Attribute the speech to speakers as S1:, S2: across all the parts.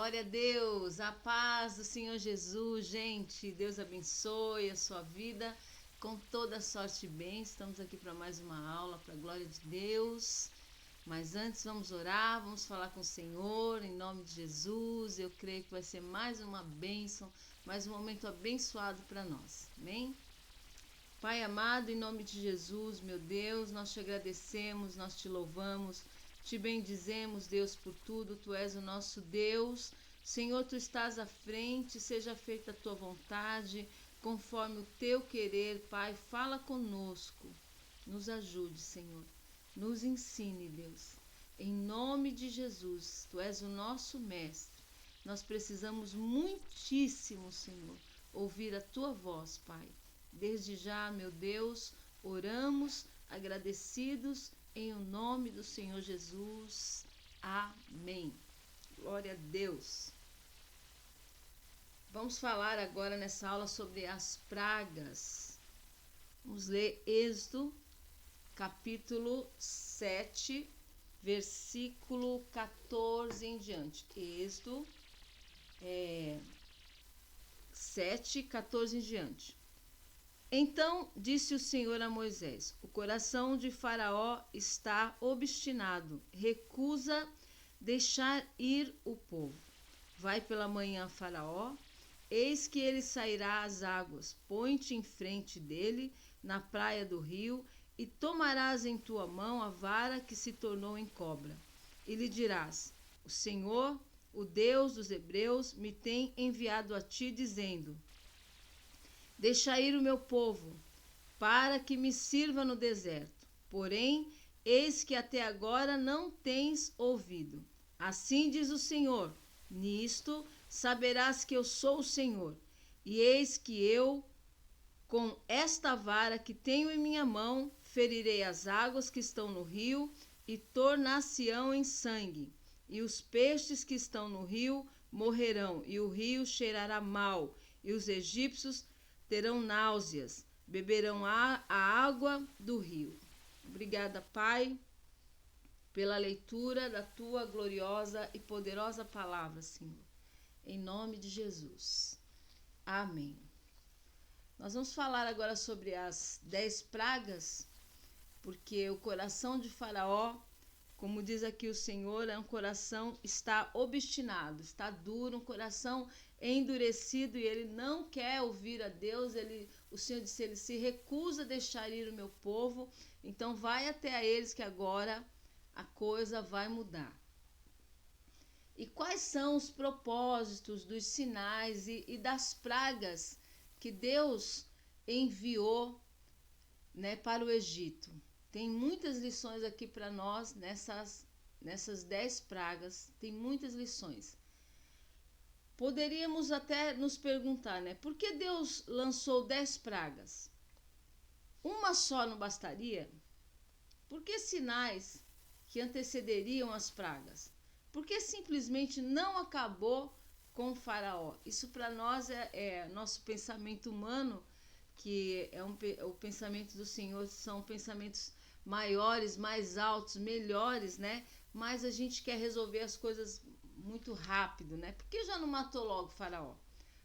S1: Glória a Deus, a paz do Senhor Jesus, gente. Deus abençoe a sua vida com toda sorte e bem. Estamos aqui para mais uma aula, para a glória de Deus. Mas antes vamos orar, vamos falar com o Senhor, em nome de Jesus. Eu creio que vai ser mais uma bênção, mais um momento abençoado para nós. Amém? Pai amado, em nome de Jesus, meu Deus, nós te agradecemos, nós te louvamos, te bendizemos, Deus, por tudo. Tu és o nosso Deus. Senhor, tu estás à frente, seja feita a tua vontade, conforme o teu querer, Pai. Fala conosco, nos ajude, Senhor. Nos ensine, Deus. Em nome de Jesus, tu és o nosso mestre. Nós precisamos muitíssimo, Senhor, ouvir a tua voz, Pai. Desde já, meu Deus, oramos agradecidos em o nome do Senhor Jesus. Amém. Glória a Deus. Vamos falar agora nessa aula sobre as pragas. Vamos ler Êxodo, capítulo 7, versículo 14 em diante. Êxodo 7, 14 em diante. Então disse o Senhor a Moisés: o coração de Faraó está obstinado, recusa deixar ir o povo. Vai pela manhã, Faraó, eis que ele sairá às águas, põe-te em frente dele, na praia do rio, e tomarás em tua mão a vara que se tornou em cobra. E lhe dirás: o Senhor, o Deus dos hebreus, me tem enviado a ti, dizendo: deixa ir o meu povo, para que me sirva no deserto. Porém, eis que até agora não tens ouvido. Assim diz o Senhor: nisto saberás que eu sou o Senhor. E eis que eu, com esta vara que tenho em minha mão, ferirei as águas que estão no rio, e tornar-se-ão em sangue. E os peixes que estão no rio morrerão, e o rio cheirará mal, e os egípcios terão náuseas, beberão a água do rio. Obrigada, Pai, pela leitura da tua gloriosa e poderosa palavra, Senhor. Em nome de Jesus. Amém. Nós vamos falar agora sobre as 10 pragas, porque o coração de Faraó, como diz aqui o Senhor, é um coração está obstinado, está duro, um coração endurecido, e ele não quer ouvir a Deus. O Senhor disse: ele se recusa a deixar ir o meu povo, então vai até a eles que agora a coisa vai mudar. E quais são os propósitos dos sinais e das pragas que Deus enviou, né, para o Egito? Tem muitas lições aqui para nós nessas 10 pragas, tem muitas lições. Poderíamos até nos perguntar, né, por que Deus lançou 10 pragas? Uma só não bastaria? Por que sinais que antecederiam as pragas? Por que simplesmente não acabou com o Faraó? Isso para nós é nosso pensamento humano, que o pensamento do Senhor são pensamentos maiores, mais altos, melhores, né? Mas a gente quer resolver as coisas muito rápido, né? Por que já não matou logo o Faraó?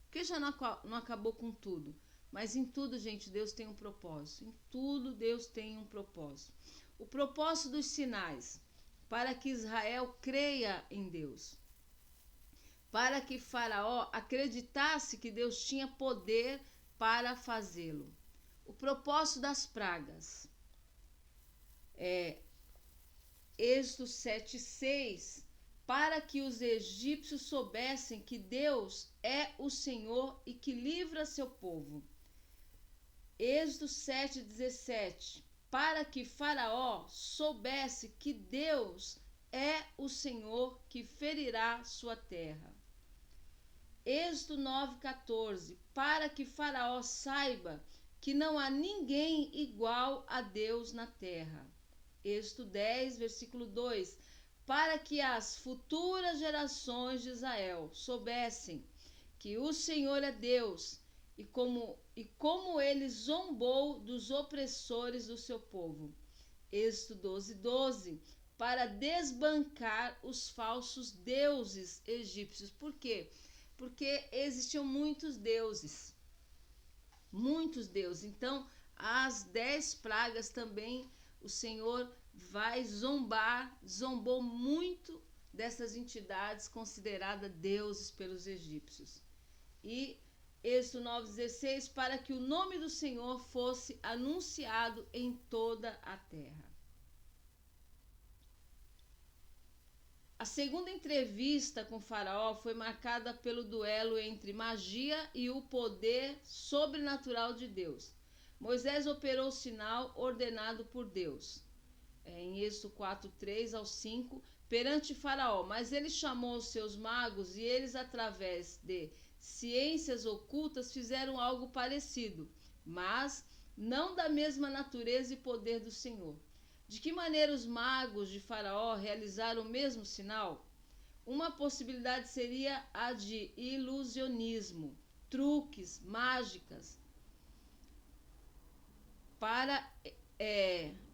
S1: Por que já não acabou com tudo? Mas em tudo, gente, Deus tem um propósito. Em tudo, Deus tem um propósito. O propósito dos sinais, para que Israel creia em Deus. Para que Faraó acreditasse que Deus tinha poder para fazê-lo. O propósito das pragas. Êxodo 7:6, para que os egípcios soubessem que Deus é o Senhor e que livra seu povo. Êxodo 7:17, para que Faraó soubesse que Deus é o Senhor que ferirá sua terra. Êxodo 9:14, para que Faraó saiba que não há ninguém igual a Deus na terra. Êxodo 10, versículo 2, para que as futuras gerações de Israel soubessem que o Senhor é Deus e como ele zombou dos opressores do seu povo. Êxodo 12:12, para desbancar os falsos deuses egípcios. Por quê? Porque existiam muitos deuses. Muitos deuses. Então, as 10 pragas também o Senhor vai zombou muito dessas entidades consideradas deuses pelos egípcios. E Êxodo 9,16, para que o nome do Senhor fosse anunciado em toda a terra. A segunda entrevista com Faraó foi marcada pelo duelo entre magia e o poder sobrenatural de Deus. Moisés operou o sinal ordenado por Deus, em Êxodo 4:3-5, perante Faraó, mas ele chamou os seus magos e eles, através de ciências ocultas, fizeram algo parecido, mas não da mesma natureza e poder do Senhor. De que maneira os magos de Faraó realizaram o mesmo sinal? Uma possibilidade seria a de ilusionismo, truques, mágicas, para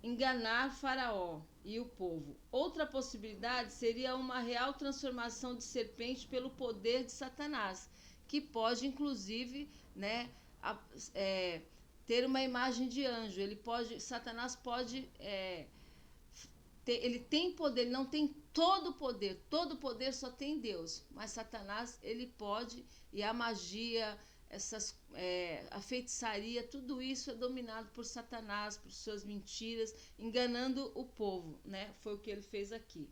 S1: enganar Faraó e o povo. Outra possibilidade seria uma real transformação de serpente pelo poder de Satanás, que pode, inclusive, né, ter uma imagem de anjo. Satanás pode ele tem poder, ele não tem todo o poder só tem Deus, mas Satanás ele pode, e a magia, a feitiçaria, tudo isso é dominado por Satanás, por suas mentiras, enganando o povo, né? Foi o que ele fez aqui.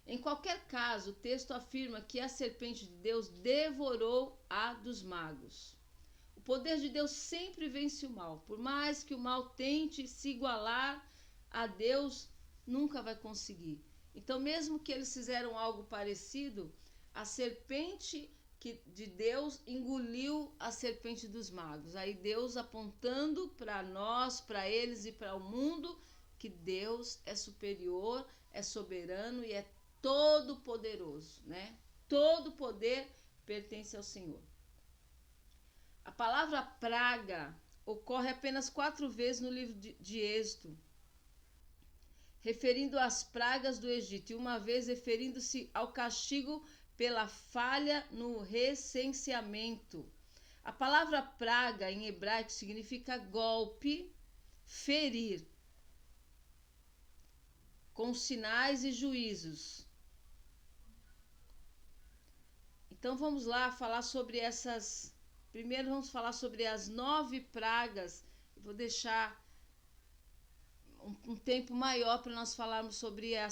S1: Em qualquer caso, o texto afirma que a serpente de Deus devorou a dos magos. O poder de Deus sempre vence o mal. Por mais que o mal tente se igualar a Deus, nunca vai conseguir. Então, mesmo que eles fizeram algo parecido, a serpente de Deus engoliu a serpente dos magos. Aí Deus apontando para nós, para eles e para o mundo, que Deus é superior, é soberano e é todo poderoso, né? Todo poder pertence ao Senhor. A palavra praga ocorre apenas 4 vezes no livro de Êxodo, referindo às pragas do Egito, e uma vez referindo-se ao castigo pela falha no recenseamento. A palavra praga em hebraico significa golpe, ferir, com sinais e juízos. Então vamos lá falar sobre essas. Primeiro vamos falar sobre as 9 pragas. Eu vou deixar um tempo maior para nós falarmos sobre a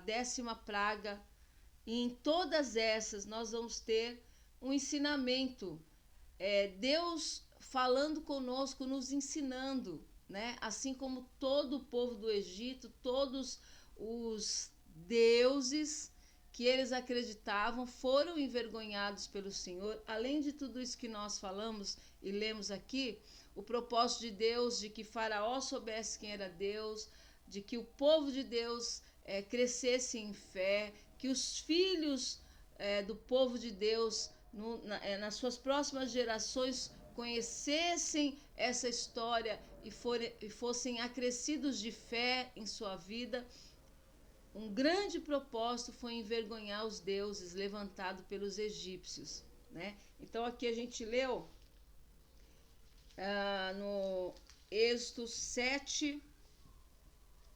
S1: 10ª praga. E em todas essas nós vamos ter um ensinamento. Deus falando conosco, nos ensinando, né? Assim como todo o povo do Egito, todos os deuses que eles acreditavam foram envergonhados pelo Senhor. Além de tudo isso que nós falamos e lemos aqui, o propósito de Deus de que Faraó soubesse quem era Deus, de que o povo de Deus crescesse em fé, que os filhos do povo de Deus, nas suas próximas gerações, conhecessem essa história e fossem acrescidos de fé em sua vida. Um grande propósito foi envergonhar os deuses levantados pelos egípcios, né? Então aqui a gente leu no Êxodo 7,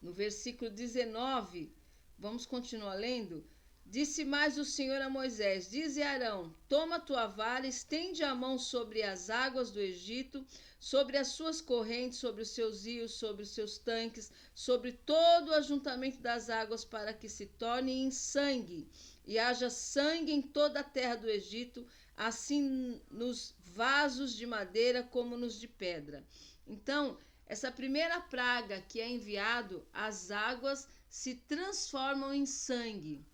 S1: no versículo 19, vamos continuar lendo. Disse mais o Senhor a Moisés: dize a Arão, toma tua vara, estende a mão sobre as águas do Egito, sobre as suas correntes, sobre os seus rios, sobre os seus tanques, sobre todo o ajuntamento das águas, para que se torne em sangue, e haja sangue em toda a terra do Egito, assim nos vasos de madeira como nos de pedra. Então, essa primeira praga que é enviado, as águas se transformam em sangue.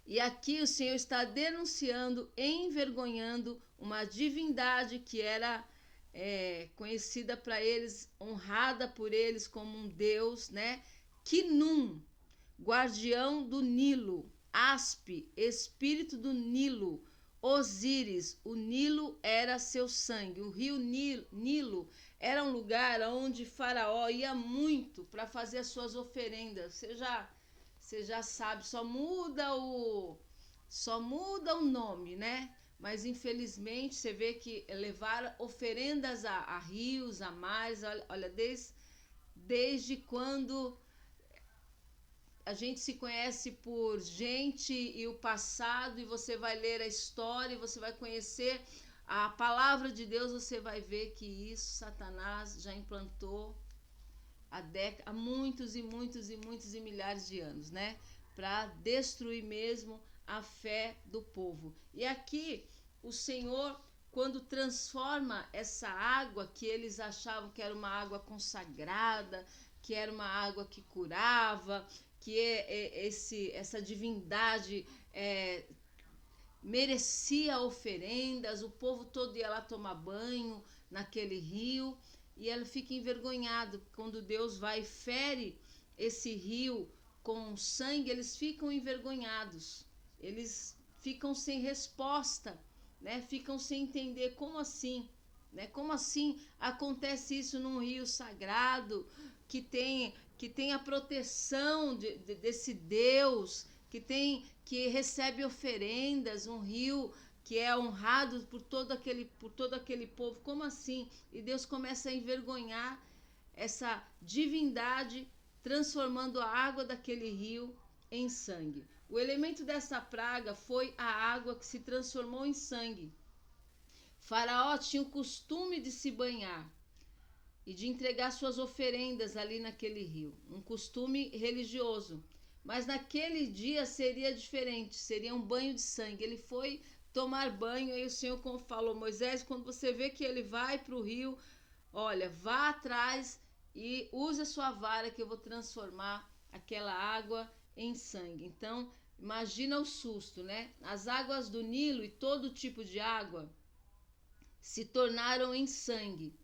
S1: E aqui o Senhor está denunciando, envergonhando uma divindade que era conhecida para eles, honrada por eles como um Deus, né? Khnum, guardião do Nilo, Aspe, espírito do Nilo, Osíris, o Nilo era seu sangue. O rio Nilo era um lugar onde Faraó ia muito para fazer as suas oferendas. Você já sabe, só muda o nome, né? Mas infelizmente você vê que levaram oferendas a rios, a mares. Olha, desde quando a gente se conhece por gente e o passado, e você vai ler a história, e você vai conhecer a palavra de Deus, você vai ver que isso Satanás já implantou há muitos e muitos e muitos e milhares de anos, né? Para destruir mesmo a fé do povo. E aqui o Senhor, quando transforma essa água que eles achavam que era uma água consagrada, que era uma água que curava, que essa divindade merecia oferendas, o povo todo ia lá tomar banho naquele rio, e ela fica envergonhada quando Deus vai e fere esse rio com sangue. Eles ficam envergonhados, eles ficam sem resposta, né? Ficam sem entender como assim, né? Como assim acontece isso num rio sagrado que tem a proteção desse Deus, que recebe oferendas, um rio que é honrado por todo aquele povo. Como assim? E Deus começa a envergonhar essa divindade, transformando a água daquele rio em sangue. O elemento dessa praga foi a água que se transformou em sangue. Faraó tinha o costume de se banhar e de entregar suas oferendas ali naquele rio, um costume religioso. Mas naquele dia seria diferente, seria um banho de sangue. Ele foi tomar banho, aí o Senhor falou: Moisés, quando você vê que ele vai para o rio, olha, vá atrás e use a sua vara, que eu vou transformar aquela água em sangue. Então, imagina o susto, né? As águas do Nilo e todo tipo de água se tornaram em sangue.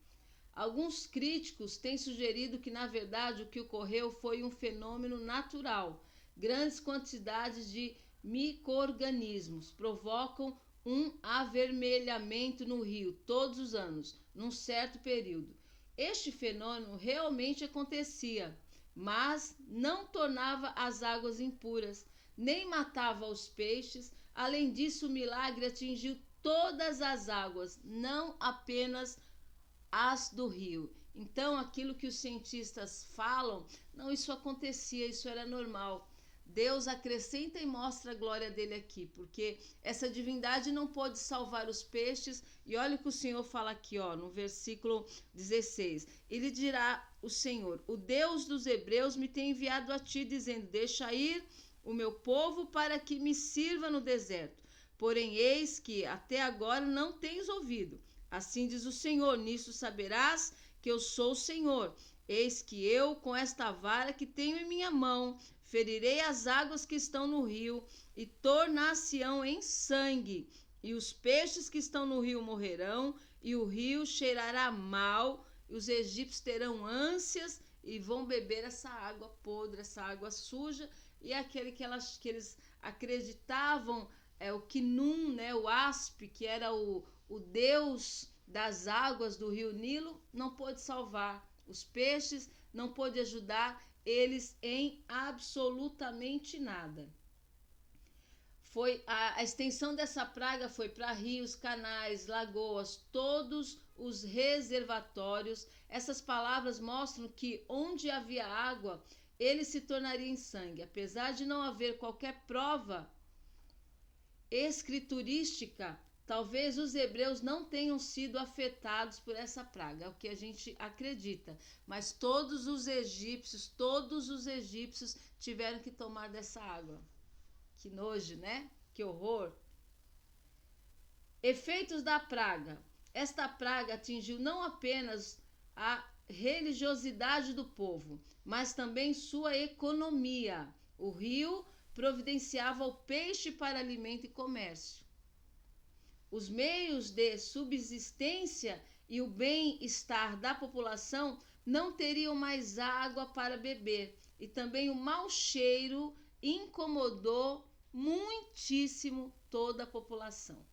S1: Alguns críticos têm sugerido que, na verdade, o que ocorreu foi um fenômeno natural. Grandes quantidades de micro-organismos provocam um avermelhamento no rio todos os anos, num certo período. Este fenômeno realmente acontecia, mas não tornava as águas impuras, nem matava os peixes. Além disso, o milagre atingiu todas as águas, não apenas as do rio. Então, aquilo que os cientistas falam, não, isso acontecia, isso era normal. Deus acrescenta e mostra a glória dele aqui, porque essa divindade não pôde salvar os peixes. E olha o que o Senhor fala aqui, ó, no versículo 16. Ele dirá, o Senhor: o Deus dos hebreus me tem enviado a ti, dizendo: deixa ir o meu povo para que me sirva no deserto. Porém, eis que até agora não tens ouvido. Assim diz o Senhor: nisso saberás que eu sou o Senhor. Eis que eu, com esta vara que tenho em minha mão, ferirei as águas que estão no rio e tornar-se-ão em sangue, e os peixes que estão no rio morrerão, e o rio cheirará mal, e os egípcios terão ânsias e vão beber essa água podre, essa água suja. E aquele que eles acreditavam, o Quinum, né, o Aspe, que era o deus das águas do rio Nilo, não pôde salvar os peixes, não pôde ajudar eles em absolutamente nada. Foi a extensão dessa praga foi para rios, canais, lagoas, todos os reservatórios. Essas palavras mostram que onde havia água, ele se tornaria em sangue. Apesar de não haver qualquer prova escriturística, talvez os hebreus não tenham sido afetados por essa praga, é o que a gente acredita. Mas todos os egípcios tiveram que tomar dessa água. Que nojo, né? Que horror. Efeitos da praga. Esta praga atingiu não apenas a religiosidade do povo, mas também sua economia. O rio providenciava o peixe para alimento e comércio. Os meios de subsistência e o bem-estar da população não teriam mais água para beber, e também o mau cheiro incomodou muitíssimo toda a população.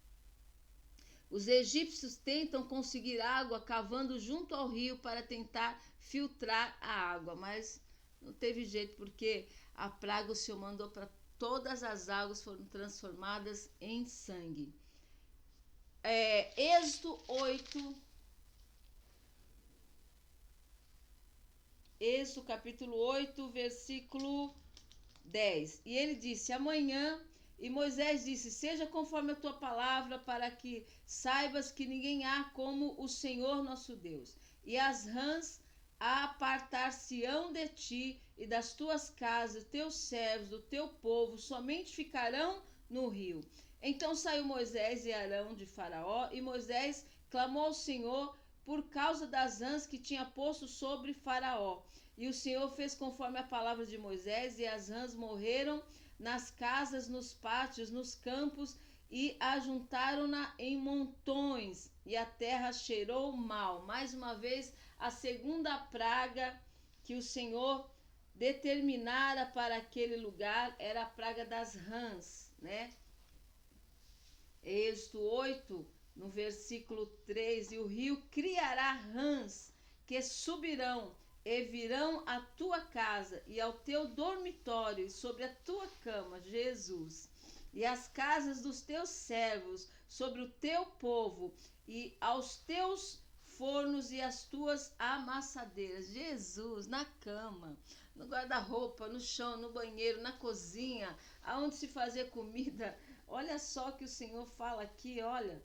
S1: Os egípcios tentam conseguir água cavando junto ao rio para tentar filtrar a água, mas não teve jeito porque a praga o Senhor mandou para todas as águas foram transformadas em sangue. Êxodo 8, Êxodo capítulo 8, versículo 10. E ele disse: amanhã, e Moisés disse: seja conforme a tua palavra, para que saibas que ninguém há como o Senhor nosso Deus. E as rãs apartar-se-ão de ti e das tuas casas, teus servos, do teu povo, somente ficarão no rio. Então saiu Moisés e Arão de Faraó, e Moisés clamou ao Senhor por causa das rãs que tinha posto sobre Faraó. E o Senhor fez conforme a palavra de Moisés, e as rãs morreram nas casas, nos pátios, nos campos, e ajuntaram-na em montões, e a terra cheirou mal. Mais uma vez, a segunda praga que o Senhor determinara para aquele lugar era a praga das rãs, né? Êxodo 8, no versículo 3, e o rio criará rãs que subirão e virão à tua casa e ao teu dormitório e sobre a tua cama, Jesus, e às casas dos teus servos, sobre o teu povo e aos teus fornos e as tuas amassadeiras. Jesus, na cama, no guarda-roupa, no chão, no banheiro, na cozinha, aonde se fazia comida. Olha só que o Senhor fala aqui, olha,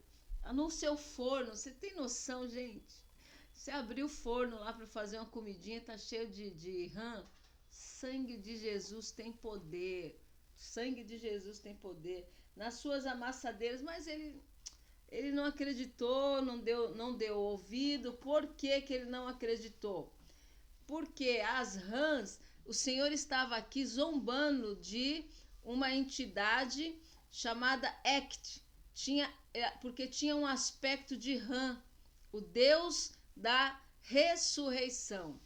S1: no seu forno. Você tem noção, gente? Você abriu o forno lá para fazer uma comidinha, tá cheio de rã. Sangue de Jesus tem poder. Sangue de Jesus tem poder. Nas suas amassadeiras, mas ele não acreditou, não deu ouvido. Por que que ele não acreditou? Porque as rãs, o Senhor estava aqui zombando de uma entidade chamada Ect, porque tinha um aspecto de rã, o Deus da ressurreição.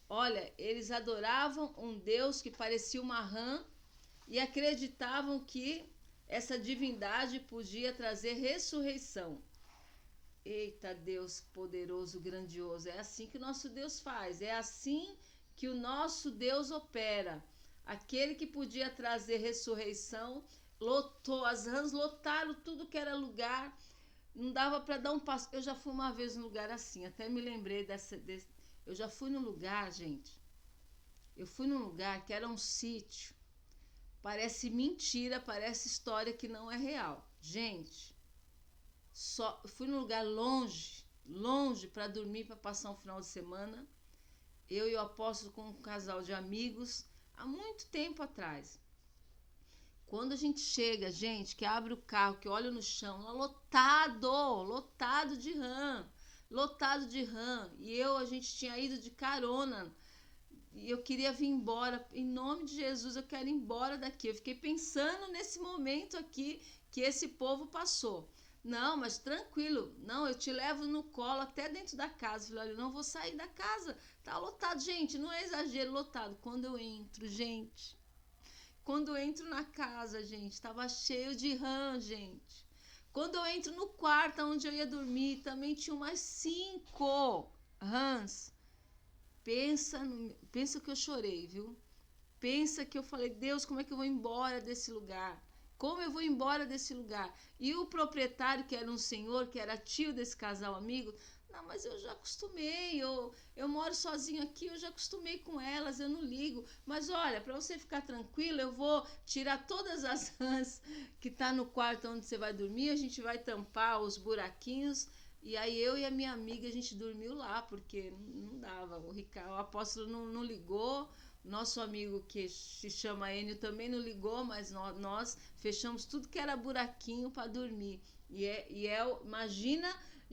S1: Olha, eles adoravam um Deus que parecia uma rã e acreditavam que essa divindade podia trazer ressurreição. Eita Deus poderoso, grandioso, é assim que o nosso Deus faz, é assim que o nosso Deus opera. Aquele que podia trazer ressurreição, lotou, as rãs lotaram tudo que era lugar, não dava para dar um passo. Eu já fui uma vez num lugar assim, até me lembrei eu já fui num lugar, gente, eu fui num lugar que era um sítio, parece mentira, parece história que não é real. Gente, fui num lugar longe para dormir, para passar um final de semana. Eu e o apóstolo com um casal de amigos, há muito tempo atrás. Quando a gente chega, gente, que abre o carro, que olha no chão, lotado de rã, lotado de rã. E a gente tinha ido de carona. E eu queria vir embora. Em nome de Jesus, eu quero ir embora daqui. Eu fiquei pensando nesse momento aqui que esse povo passou. Não, mas tranquilo. Não, eu te levo no colo até dentro da casa. Eu falei, olha, eu não vou sair da casa. Tá lotado, gente. Não é exagero, lotado. Quando eu entro, gente. Quando eu entro na casa, gente, tava cheio de rã, gente. Quando eu entro no quarto onde eu ia dormir, também tinha umas 5 rãs. Pensa que eu chorei, viu? Pensa que eu falei, Deus, como é que eu vou embora desse lugar? Como eu vou embora desse lugar? E o proprietário, que era um senhor, que era tio desse casal amigo, não, mas eu já acostumei, eu moro sozinho aqui, eu já acostumei com elas, eu não ligo. Mas olha, para você ficar tranquilo, eu vou tirar todas as rãs que tá no quarto onde você vai dormir, a gente vai tampar os buraquinhos. E aí eu e a minha amiga, a gente dormiu lá, porque não dava. O apóstolo não ligou, nosso amigo que se chama Enio também não ligou, mas nós fechamos tudo que era buraquinho para dormir.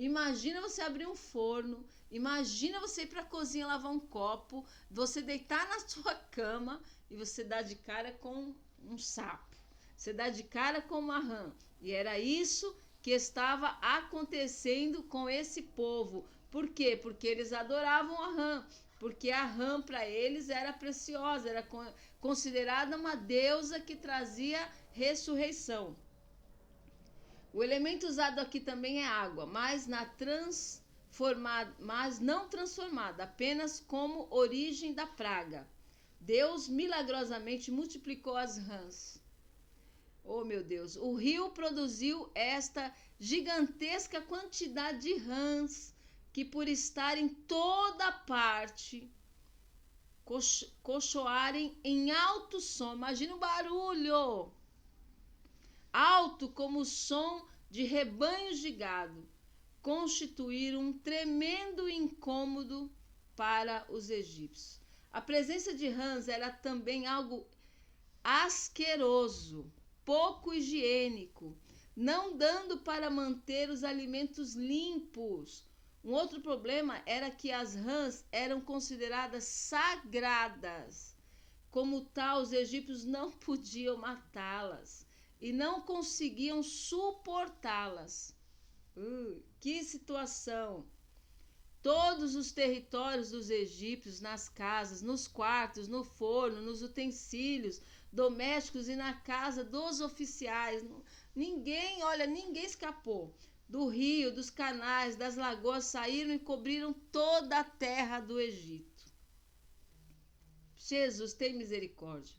S1: Imagina você abrir um forno, imagina você ir para a cozinha lavar um copo, você deitar na sua cama e você dar de cara com um sapo. Você dá de cara com uma rã. E era isso que estava acontecendo com esse povo. Por quê? Porque eles adoravam a rã. Porque a rã para eles era preciosa, era considerada uma deusa que trazia ressurreição. O elemento usado aqui também é água, mas não transformada, apenas como origem da praga. Deus milagrosamente multiplicou as rãs. Oh, meu Deus! O rio produziu esta gigantesca quantidade de rãs que, por estar em toda parte, cochoarem em alto som. Imagina o barulho! Alto como o som de rebanhos de gado, constituíram um tremendo incômodo para os egípcios. A presença de rãs era também algo asqueroso, pouco higiênico, não dando para manter os alimentos limpos. Um outro problema era que as rãs eram consideradas sagradas. Como tal, os egípcios não podiam matá-las e não conseguiam suportá-las. Que situação! Todos os territórios dos egípcios, nas casas, nos quartos, no forno, nos utensílios domésticos e na casa dos oficiais. Ninguém escapou. Do rio, dos canais, das lagoas saíram e cobriram toda a terra do Egito. Jesus, tem misericórdia.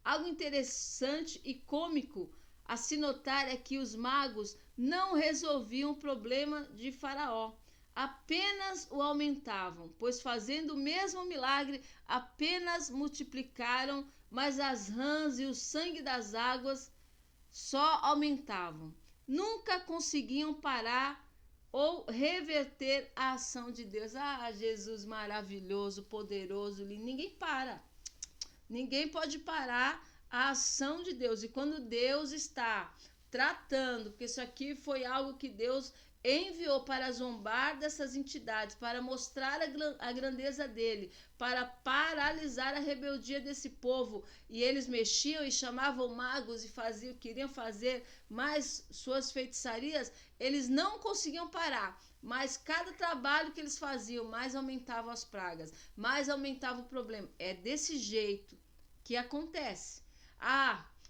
S1: Algo interessante e cômico a se notar é que os magos não resolviam o problema de Faraó, apenas o aumentavam, pois fazendo o mesmo milagre apenas multiplicaram, mas as rãs e o sangue das águas só aumentavam. Nunca conseguiam parar ou reverter a ação de Deus. Ah, Jesus maravilhoso, poderoso, lindo. Ninguém para. Ninguém pode parar a ação de Deus. E quando Deus está tratando, porque isso aqui foi algo que Deus enviou para zombar dessas entidades, para mostrar a grandeza dele, para paralisar a rebeldia desse povo. E eles mexiam e chamavam magos e queriam fazer mais suas feitiçarias. Eles não conseguiam parar, mas cada trabalho que eles faziam, mais aumentavam as pragas, mais aumentava o problema. É desse jeito que acontece.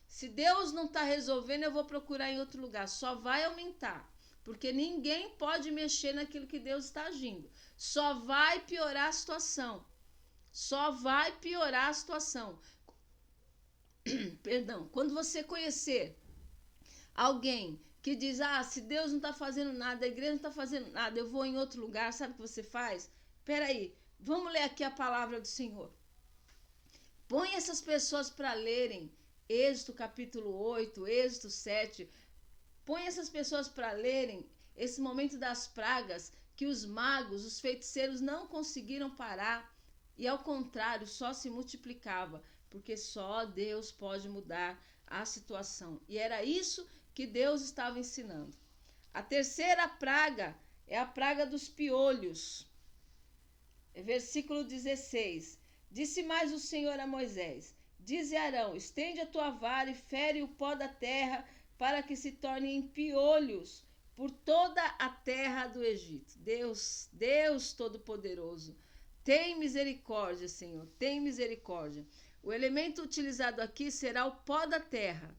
S1: Se Deus não está resolvendo, eu vou procurar em outro lugar. Só vai aumentar. Porque ninguém pode mexer naquilo que Deus está agindo. Só vai piorar a situação. Só vai piorar a situação. Perdão. Quando você conhecer alguém que diz, se Deus não está fazendo nada, a igreja não está fazendo nada, eu vou em outro lugar, sabe o que você faz? Peraí, vamos ler aqui a palavra do Senhor. Põe essas pessoas para lerem Êxodo capítulo 8, Êxodo 7. Põe essas pessoas para lerem esse momento das pragas que os magos, os feiticeiros não conseguiram parar e, ao contrário, só se multiplicava, porque só Deus pode mudar a situação. E era isso que Deus estava ensinando. A terceira praga é a praga dos piolhos. Versículo 16. Disse mais o Senhor a Moisés: dize a Arão, estende a tua vara e fere o pó da terra, para que se torne em piolhos por toda a terra do Egito. Deus Todo-Poderoso, tem misericórdia, Senhor, tem misericórdia. O elemento utilizado aqui será o pó da terra,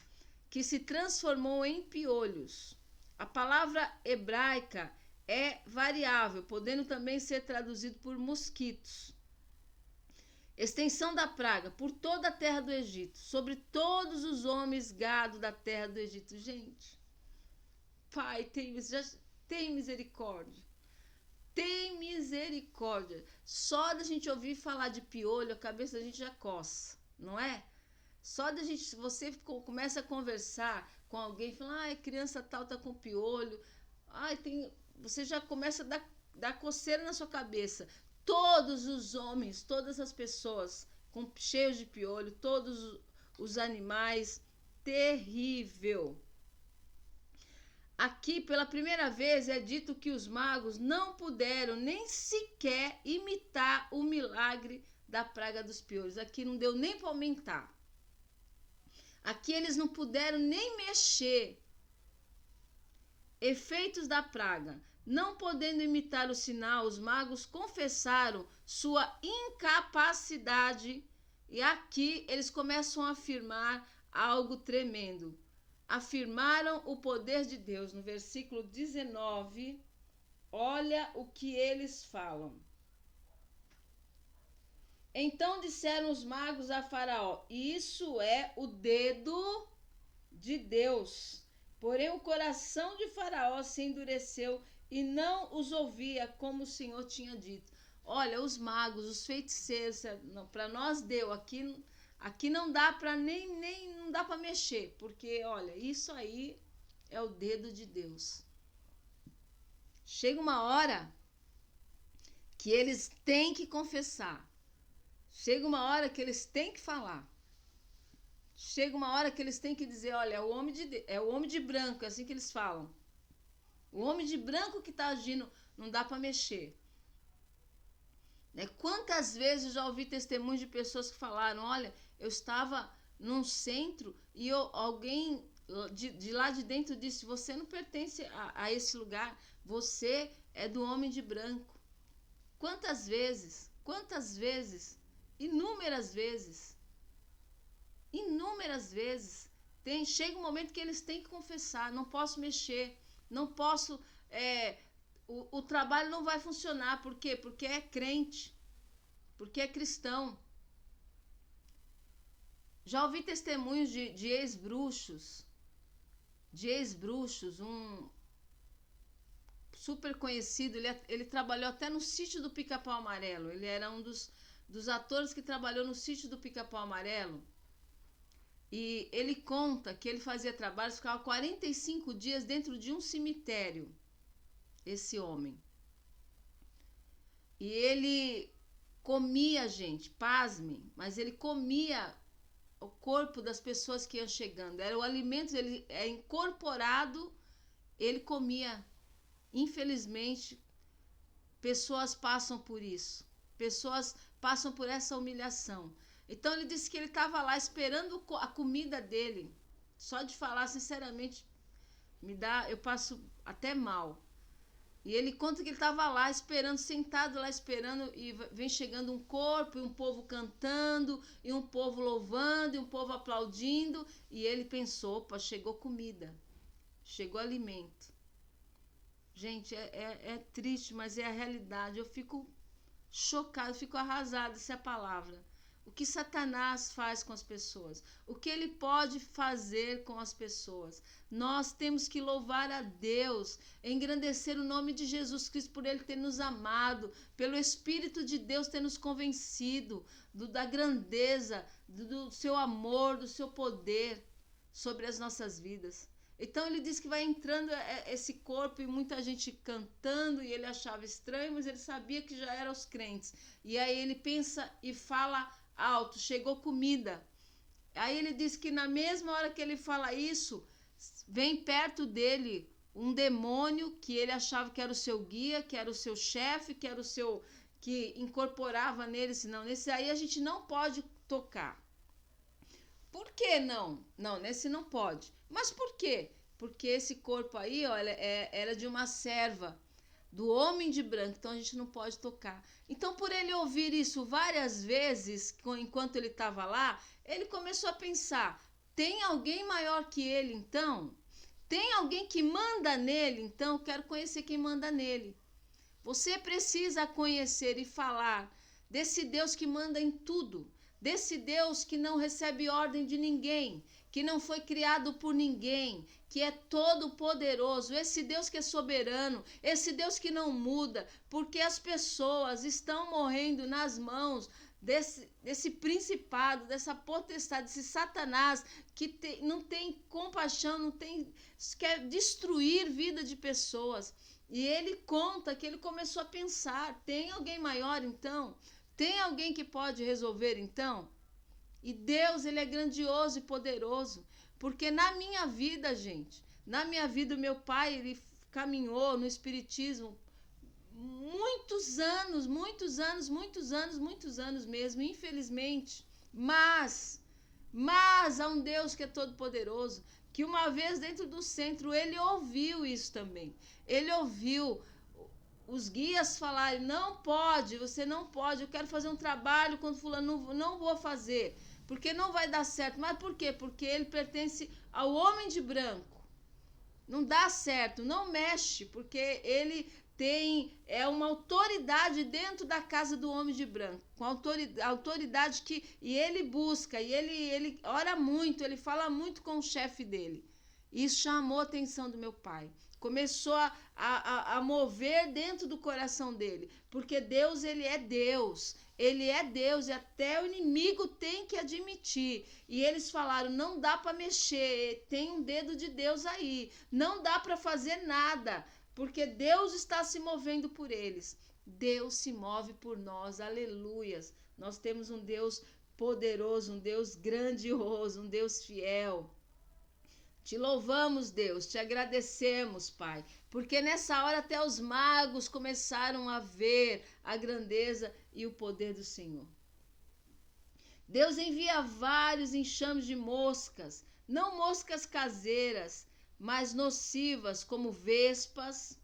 S1: que se transformou em piolhos. A palavra hebraica é variável, podendo também ser traduzido por mosquitos. Extensão da praga por toda a terra do Egito, sobre todos os homens gado da terra do Egito. Gente, Pai, tem misericórdia. Tem misericórdia. Só da gente ouvir falar de piolho, a cabeça da gente já coça, não é? Só da gente, você começa a conversar com alguém, fala, criança tal tá com piolho. Você já começa a dar coceira na sua cabeça. Todos os homens, todas as pessoas cheios de piolho, todos os animais, terrível. Aqui, pela primeira vez, é dito que os magos não puderam nem sequer imitar o milagre da praga dos piolhos. Aqui não deu nem para aumentar. Aqui eles não puderam nem mexer. Efeitos da praga. Não podendo imitar o sinal, os magos confessaram sua incapacidade. E aqui eles começam a afirmar algo tremendo. afirmaram o poder de Deus. No versículo 19, olha o que eles falam. Então disseram os magos a Faraó: isso é o dedo de Deus. Porém o coração de Faraó se endureceu e não os ouvia, como o Senhor tinha dito. Olha, os magos, os feiticeiros, para nós deu, aqui não dá para nem não dá para mexer, porque olha, isso aí é o dedo de Deus. Chega uma hora que eles têm que confessar. Chega uma hora que eles têm que falar. Chega uma hora que eles têm que dizer, olha, é o homem de branco, é assim que eles falam. O homem de branco que está agindo, não dá para mexer. Né? Quantas vezes eu já ouvi testemunhos de pessoas que falaram, olha, eu estava num centro e alguém de lá de dentro disse, você não pertence a esse lugar, você é do homem de branco. Quantas vezes, inúmeras vezes, chega um momento que eles têm que confessar, não posso mexer, não posso, o trabalho não vai funcionar, por quê? Porque é crente, porque é cristão. Já ouvi testemunhos de ex-bruxos, um super conhecido, ele trabalhou até no Sítio do Pica-Pau Amarelo, ele era um dos atores que trabalhou no Sítio do Pica-Pau Amarelo, e ele conta que ele fazia trabalhos, ficava 45 dias dentro de um cemitério, esse homem. E ele comia, gente, pasmem, mas ele comia o corpo das pessoas que iam chegando. Era o alimento, ele é incorporado, ele comia. Infelizmente, pessoas passam por isso. Pessoas passam por essa humilhação. Então ele disse que ele estava lá esperando a comida dele. Só de falar, sinceramente, eu passo até mal. E ele conta que ele estava lá esperando, sentado lá esperando, e vem chegando um corpo, e um povo cantando, e um povo louvando, e um povo aplaudindo, e ele pensou, opa, chegou comida, chegou alimento. Gente, é triste, mas é a realidade. Eu fico chocada, fico arrasada, essa é a palavra. O que Satanás faz com as pessoas, o que ele pode fazer com as pessoas. Nós temos que louvar a Deus, engrandecer o nome de Jesus Cristo por ele ter nos amado, pelo Espírito de Deus ter nos convencido da grandeza, do seu amor, do seu poder sobre as nossas vidas. Então ele diz que vai entrando esse corpo e muita gente cantando, e ele achava estranho, mas ele sabia que já eram os crentes. E aí ele pensa e fala alto, chegou comida. Aí ele diz que na mesma hora que ele fala isso, vem perto dele um demônio que ele achava que era o seu guia, que era o seu chefe, que era o seu, que incorporava nele, senão nesse aí a gente não pode tocar. Por que não? Não, nesse não pode. Mas por quê? Porque esse corpo aí, olha, era de uma serva, do homem de branco, então a gente não pode tocar. Então, por ele ouvir isso várias vezes, enquanto ele estava lá, ele começou a pensar, tem alguém maior que ele, então? Tem alguém que manda nele, então? Eu quero conhecer quem manda nele. Você precisa conhecer e falar desse Deus que manda em tudo, desse Deus que não recebe ordem de ninguém, que não foi criado por ninguém, que é todo poderoso, esse Deus que é soberano, esse Deus que não muda, porque as pessoas estão morrendo nas mãos desse principado, dessa potestade, desse Satanás que não tem compaixão, quer destruir vida de pessoas. E ele conta que ele começou a pensar, tem alguém maior então? Tem alguém que pode resolver então? E Deus, ele é grandioso e poderoso, porque na minha vida, gente, o meu pai, ele caminhou no espiritismo muitos anos mesmo, infelizmente, mas há um Deus que é todo poderoso, que uma vez dentro do centro, ele ouviu isso também, ele ouviu os guias falarem, não pode, você não pode, eu quero fazer um trabalho quando fulano, não vou fazer, porque não vai dar certo. Mas por quê? Porque ele pertence ao homem de branco. Não dá certo, não mexe, porque ele é uma autoridade dentro da casa do homem de branco, com autoridade que e ele busca, e ele ora muito, ele fala muito com o chefe dele. Isso chamou a atenção do meu pai. Começou a mover dentro do coração dele, porque Deus, ele é Deus. Ele é Deus e até o inimigo tem que admitir. E eles falaram, não dá para mexer, tem um dedo de Deus aí. Não dá para fazer nada, porque Deus está se movendo por eles. Deus se move por nós, aleluias. Nós temos um Deus poderoso, um Deus grandioso, um Deus fiel. Te louvamos, Deus, te agradecemos, Pai, porque nessa hora até os magos começaram a ver a grandeza e o poder do Senhor. Deus envia vários enxames de moscas, não moscas caseiras, mas nocivas, como vespas.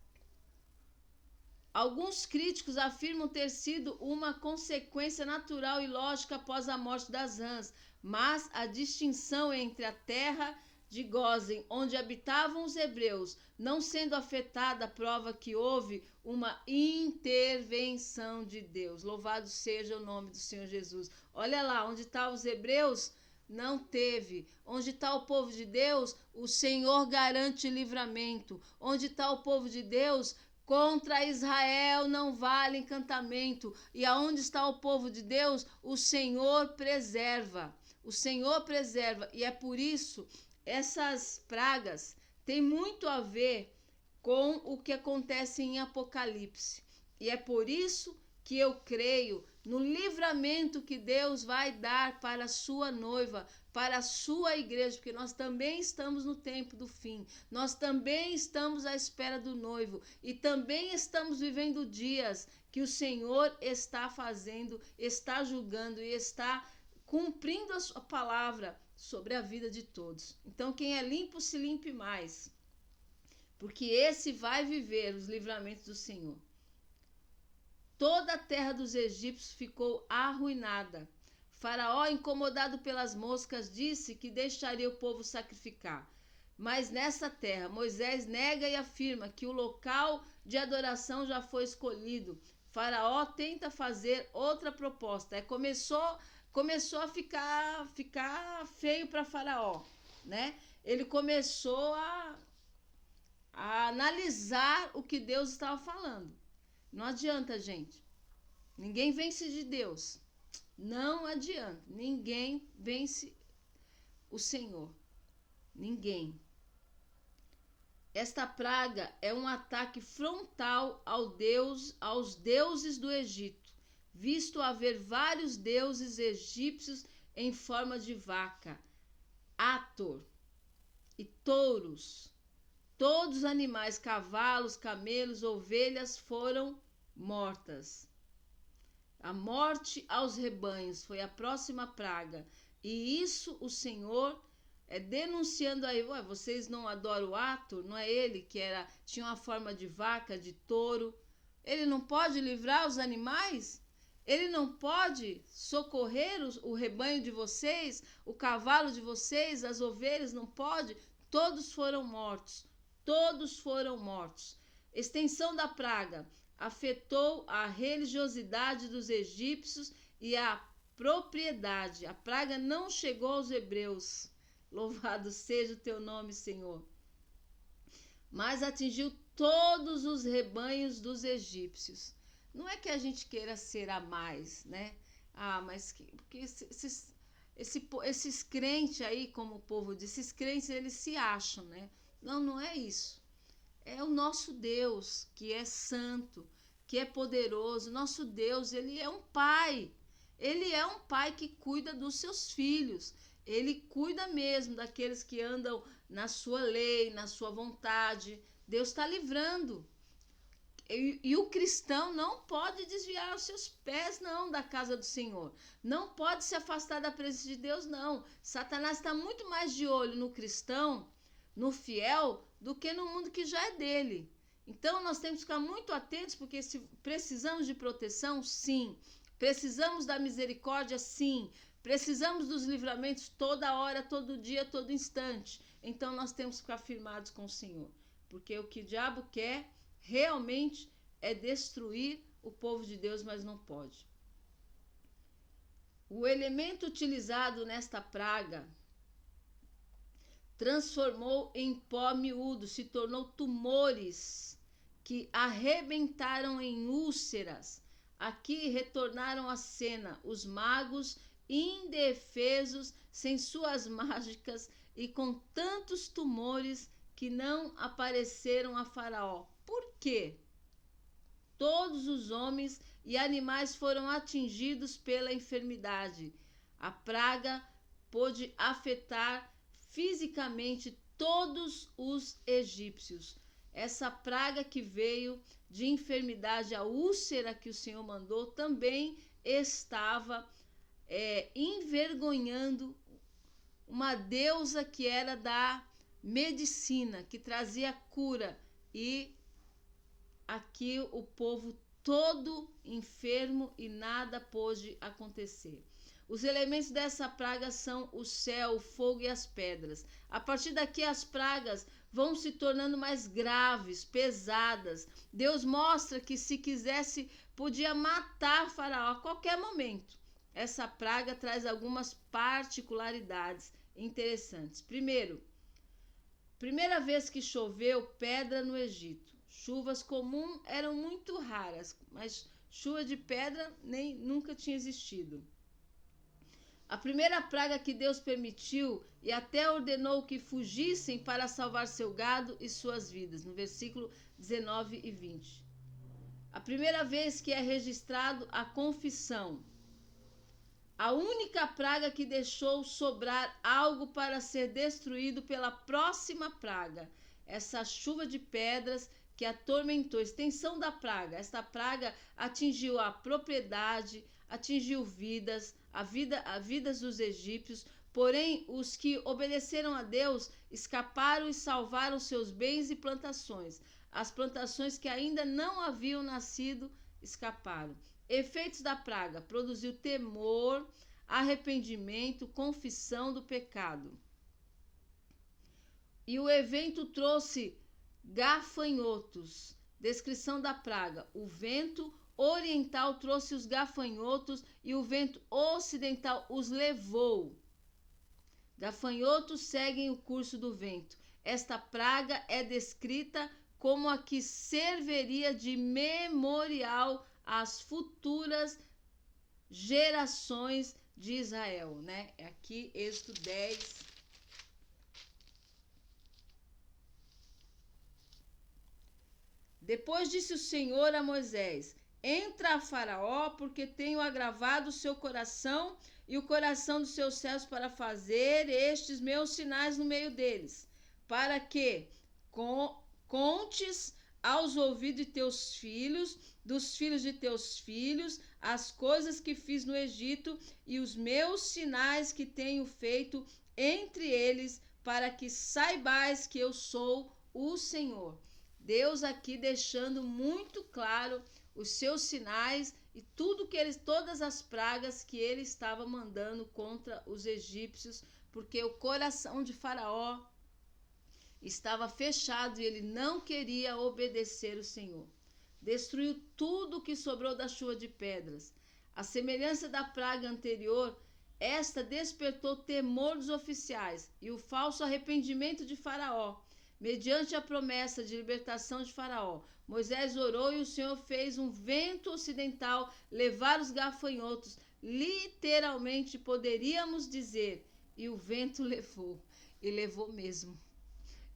S1: Alguns críticos afirmam ter sido uma consequência natural e lógica após a morte das rãs, mas a distinção entre a terra de Gósen, onde habitavam os hebreus, não sendo afetada, prova que houve uma intervenção de Deus. Louvado seja o nome do Senhor Jesus. Olha lá, onde estão os hebreus, não teve. Onde está o povo de Deus, o Senhor garante livramento. Onde está o povo de Deus, contra Israel não vale encantamento. E aonde está o povo de Deus, o Senhor preserva. O Senhor preserva. E é por isso essas pragas têm muito a ver com o que acontece em Apocalipse. E é por isso que eu creio no livramento que Deus vai dar para a sua noiva, para a sua igreja, porque nós também estamos no tempo do fim. Nós também estamos à espera do noivo e também estamos vivendo dias que o Senhor está fazendo, está julgando e está cumprindo a sua palavra sobre a vida de todos. Então, quem é limpo, se limpe mais, porque esse vai viver os livramentos do Senhor. Toda a terra dos egípcios ficou arruinada. Faraó, incomodado pelas moscas, disse que deixaria o povo sacrificar. Mas nessa terra, Moisés nega e afirma que o local de adoração já foi escolhido. Faraó tenta fazer outra proposta. Começou a ficar feio para Faraó, né? Ele começou a analisar o que Deus estava falando. Não adianta, gente. Ninguém vence de Deus. Não adianta. Ninguém vence o Senhor. Ninguém. Esta praga é um ataque frontal aos deuses do Egito, visto haver vários deuses egípcios em forma de vaca, Hathor e touros. Todos os animais, cavalos, camelos, ovelhas foram mortas. A morte aos rebanhos foi a próxima praga. E isso o Senhor denunciando aí, vocês não adoram o Hathor? Não é ele que tinha uma forma de vaca, de touro? Ele não pode livrar os animais? Ele não pode socorrer o rebanho de vocês, o cavalo de vocês, as ovelhas? Não pode? Todos foram mortos. Todos foram mortos. Extensão da praga afetou a religiosidade dos egípcios e a propriedade. A praga não chegou aos hebreus. Louvado seja o teu nome, Senhor. Mas atingiu todos os rebanhos dos egípcios. Não é que a gente queira ser a mais, né? Porque esses crentes aí, como o povo diz, esses crentes, eles se acham, né? Não é isso. É o nosso Deus, que é santo, que é poderoso. Nosso Deus, ele é um pai. Ele é um pai que cuida dos seus filhos. Ele cuida mesmo daqueles que andam na sua lei, na sua vontade. Deus está livrando. E o cristão não pode desviar os seus pés, não, da casa do Senhor. Não pode se afastar da presença de Deus, não. Satanás está muito mais de olho no cristão, no fiel, do que no mundo que já é dele. Então, nós temos que ficar muito atentos, porque se precisamos de proteção, sim. Precisamos da misericórdia, sim. Precisamos dos livramentos toda hora, todo dia, todo instante. então nós temos que ficar firmados com o Senhor. Porque o que o diabo quer realmente é destruir o povo de Deus, mas não pode. O elemento utilizado nesta praga transformou em pó miúdo, se tornou tumores que arrebentaram em úlceras. Aqui retornaram à cena os magos indefesos, sem suas mágicas e com tantos tumores que não apareceram a Faraó. Por quê? Todos os homens e animais foram atingidos pela enfermidade. A praga pôde afetar fisicamente todos os egípcios. Essa praga que veio de enfermidade, a úlcera que o Senhor mandou, também estava envergonhando uma deusa que era da medicina, que trazia cura, e aqui o povo todo enfermo e nada pôde acontecer. Os elementos dessa praga são o céu, o fogo e as pedras. A partir daqui as pragas vão se tornando mais graves, pesadas. Deus mostra que se quisesse podia matar Faraó a qualquer momento. Essa praga traz algumas particularidades interessantes. Primeiro, primeira vez que choveu pedra no Egito. Chuvas comuns eram muito raras, mas chuva de pedra nunca tinha existido. A primeira praga que Deus permitiu e até ordenou que fugissem para salvar seu gado e suas vidas, no versículo 19 e 20. A primeira vez que é registrado a confissão. A única praga que deixou sobrar algo para ser destruído pela próxima praga. Essa chuva de pedras que atormentou, extensão da praga. Esta praga atingiu a propriedade, atingiu vidas, a vidas dos egípcios. Porém, os que obedeceram a Deus escaparam e salvaram seus bens e plantações. As plantações que ainda não haviam nascido escaparam. Efeitos da praga: produziu temor, arrependimento, confissão do pecado. E o evento trouxe gafanhotos. Descrição da praga: o vento oriental trouxe os gafanhotos e o vento ocidental os levou. Gafanhotos seguem o curso do vento. Esta praga é descrita como a que serviria de memorial às futuras gerações de Israel, né? Aqui, Êxodo 10. Depois disse o Senhor a Moisés: entra a Faraó, porque tenho agravado o seu coração e o coração dos seus servos para fazer estes meus sinais no meio deles, para que contes aos ouvidos de teus filhos, dos filhos de teus filhos, as coisas que fiz no Egito e os meus sinais que tenho feito entre eles, para que saibais que eu sou o Senhor. Deus aqui deixando muito claro os seus sinais e tudo que todas as pragas que ele estava mandando contra os egípcios, porque o coração de Faraó estava fechado e ele não queria obedecer o Senhor. Destruiu tudo o que sobrou da chuva de pedras. A semelhança da praga anterior, esta despertou temor dos oficiais e o falso arrependimento de Faraó. Mediante a promessa de libertação de Faraó, Moisés orou e o Senhor fez um vento ocidental levar os gafanhotos. Literalmente poderíamos dizer, e o vento levou, e levou mesmo.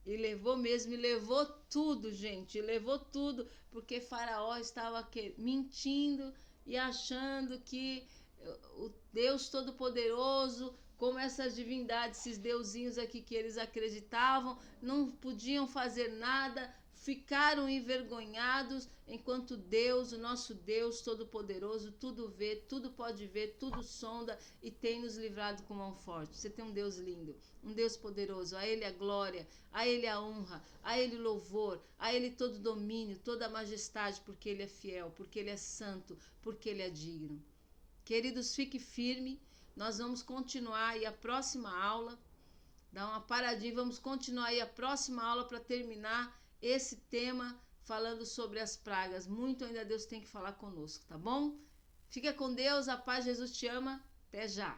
S1: E levou tudo, gente, levou tudo, porque Faraó estava mentindo e achando que o Deus Todo-Poderoso, como essas divindades, esses deusinhos aqui que eles acreditavam, não podiam fazer nada, ficaram envergonhados, enquanto Deus, o nosso Deus Todo-Poderoso, tudo vê, tudo pode ver, tudo sonda e tem nos livrado com mão forte. Você tem um Deus lindo, um Deus poderoso, a Ele a glória, a Ele a honra, a Ele o louvor, a Ele todo o domínio, toda a majestade, porque Ele é fiel, porque Ele é santo, porque Ele é digno. Queridos, fique firme, nós vamos continuar e a próxima aula Dá uma paradinha, vamos continuar aí a próxima aula para terminar esse tema falando sobre as pragas. Muito ainda Deus tem que falar conosco, tá bom? Fica com Deus, a paz de Jesus te ama. Até já!